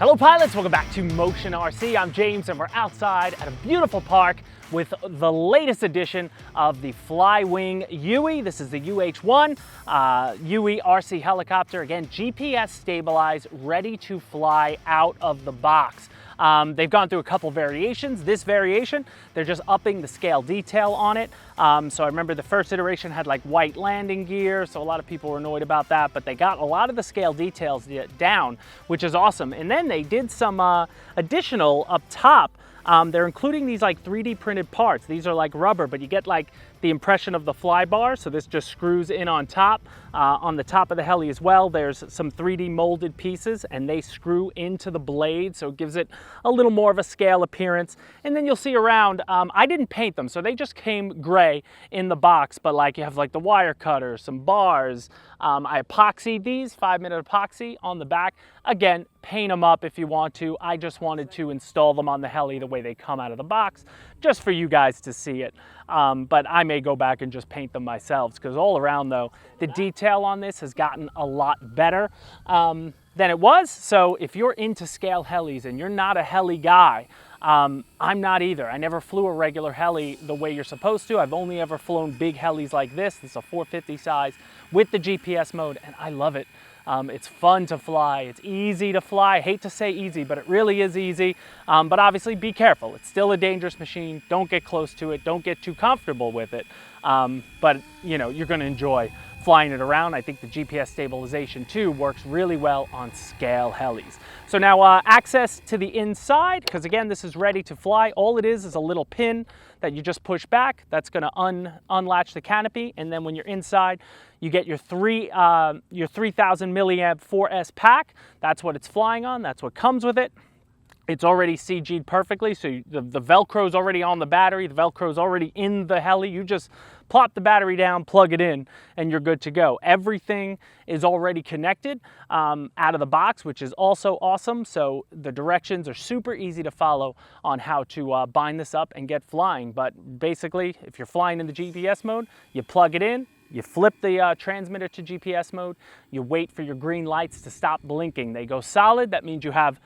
Hello pilots, welcome back to Motion RC. I'm James and we're outside at a beautiful park with the latest edition of the Fly Wing Huey. This is the UH-1 Huey RC helicopter. Again, GPS stabilized, ready to fly out of the box. They've gone through a couple variations. This variation, they're just upping the scale detail on it. So I remember the first iteration had like white landing gear, so a lot of people were annoyed about that, but they got a lot of the scale details down, which is awesome. And then they did some additional up top. They're including these like 3D printed parts. These are like rubber, but you get like the impression of the fly bar. So this just screws in on top. On the top of the heli as well, there's some 3D molded pieces and they screw into the blade. So it gives it a little more of a scale appearance. And then you'll see around, I didn't paint them. So they just came gray in the box, but like you have like the wire cutter, some bars. I epoxied these, 5-minute epoxy on the back. Again, paint them up if you want to. I just wanted to install them on the heli the way they come out of the box, just for you guys to see it. But I may go back and just paint them myself, because all around though, the detail on this has gotten a lot better than it was. So if you're into scale helis and you're not a heli guy, I'm not either. I never flew a regular heli the way you're supposed to. I've only ever flown big helis like this. This is a 450 size with the GPS mode, and I love it. It's fun to fly. It's easy to fly. I hate to say easy, but it really is easy. But obviously be careful. It's still a dangerous machine. Don't get close to it. Don't get too comfortable with it. But you know, you're gonna enjoy flying it around. I think the GPS stabilization too works really well on scale helis. So now access to the inside, because again, this is ready to fly. All it is a little pin that you just push back. That's gonna unlatch the canopy. And then when you're inside, you get your 3,000 milliamp 4S pack. That's what it's flying on. That's what comes with it. It's already CG'd perfectly, so the Velcro's already on the battery, the Velcro's already in the heli. You just plop the battery down, plug it in, and you're good to go. Everything is already connected out of the box, which is also awesome. So the directions are super easy to follow on how to bind this up and get flying. But basically, if you're flying in the GPS mode, you plug it in, you flip the transmitter to GPS mode, you wait for your green lights to stop blinking. They go solid, that means you have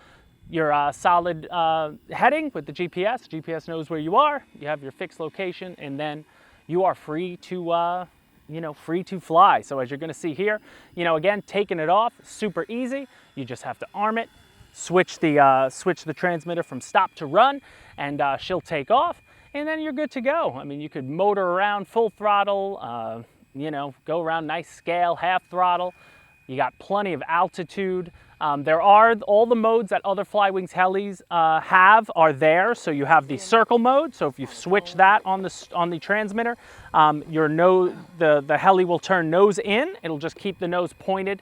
your solid heading with the GPS. GPS knows where you are. You have your fixed location, and then you are free to, free to fly. So as you're going to see here, again, taking it off, super easy. You just have to arm it, switch the transmitter from stop to run, and she'll take off, and then you're good to go. I mean, you could motor around full throttle, go around nice scale, half throttle. You got plenty of altitude. There are all the modes that other Fly Wings helis have are there. So you have the circle mode. So if you switch that on the transmitter, the heli will turn nose in. It'll just keep the nose pointed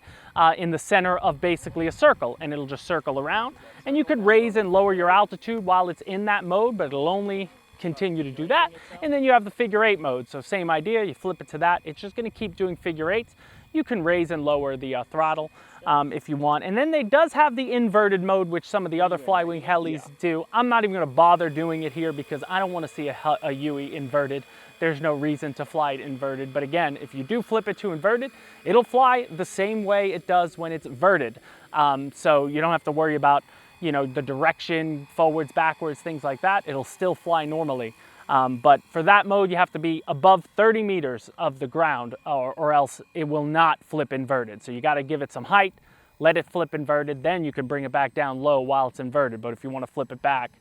in the center of basically a circle, and it'll just circle around. And you could raise and lower your altitude while it's in that mode, but it'll only continue to do that. And then you have the figure 8 mode. So same idea, you flip it to that. It's just going to keep doing figure 8s. You can raise and lower the throttle if you want. And then it does have the inverted mode, which some of the other Fly Wing helis do. I'm not even going to bother doing it here because I don't want to see a Huey inverted. There's no reason to fly it inverted. But again, if you do flip it to inverted, it'll fly the same way it does when it's verted. So you don't have to worry about the direction, forwards, backwards, things like that. It'll still fly normally. But for that mode, you have to be above 30 meters of the ground or else it will not flip inverted. So you got to give it some height, let it flip inverted, then you can bring it back down low while it's inverted. But if you want to flip it back,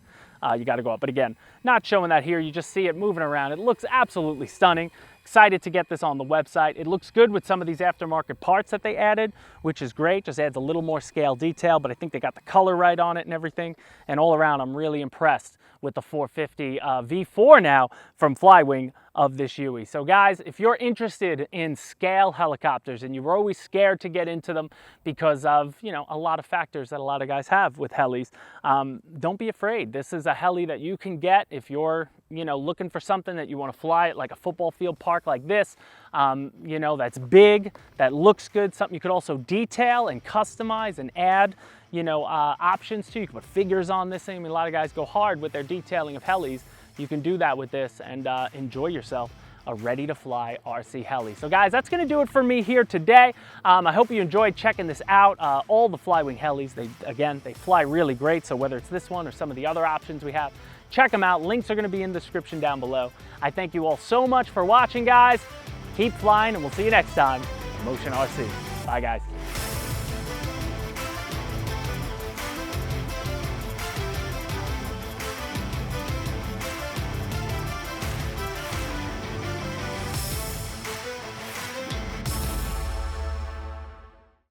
you got to go up. But again, not showing that here. You just see it moving around. It looks absolutely stunning. Excited to get this on the website. It looks good with some of these aftermarket parts that they added, which is great. Just adds a little more scale detail, but I think they got the color right on it and everything. And all around, I'm really impressed with the 450 V4 now from Fly Wing of this Huey. So guys, if you're interested in scale helicopters and you were always scared to get into them because of, a lot of factors that a lot of guys have with helis, don't be afraid. This is a heli that you can get if you're, looking for something that you want to fly at like a football field park like this, that's big, that looks good, something you could also detail and customize and add, options to. You can put figures on this thing. I mean, a lot of guys go hard with their detailing of helis. You can do that with this and enjoy yourself a ready-to-fly RC heli. So guys, that's gonna do it for me here today. I hope you enjoyed checking this out. All the Fly Wing helis, they fly really great. So whether it's this one or some of the other options we have, check them out. Links are gonna be in the description down below. I thank you all so much for watching, guys. Keep flying, and we'll see you next time on Motion RC. Bye, guys.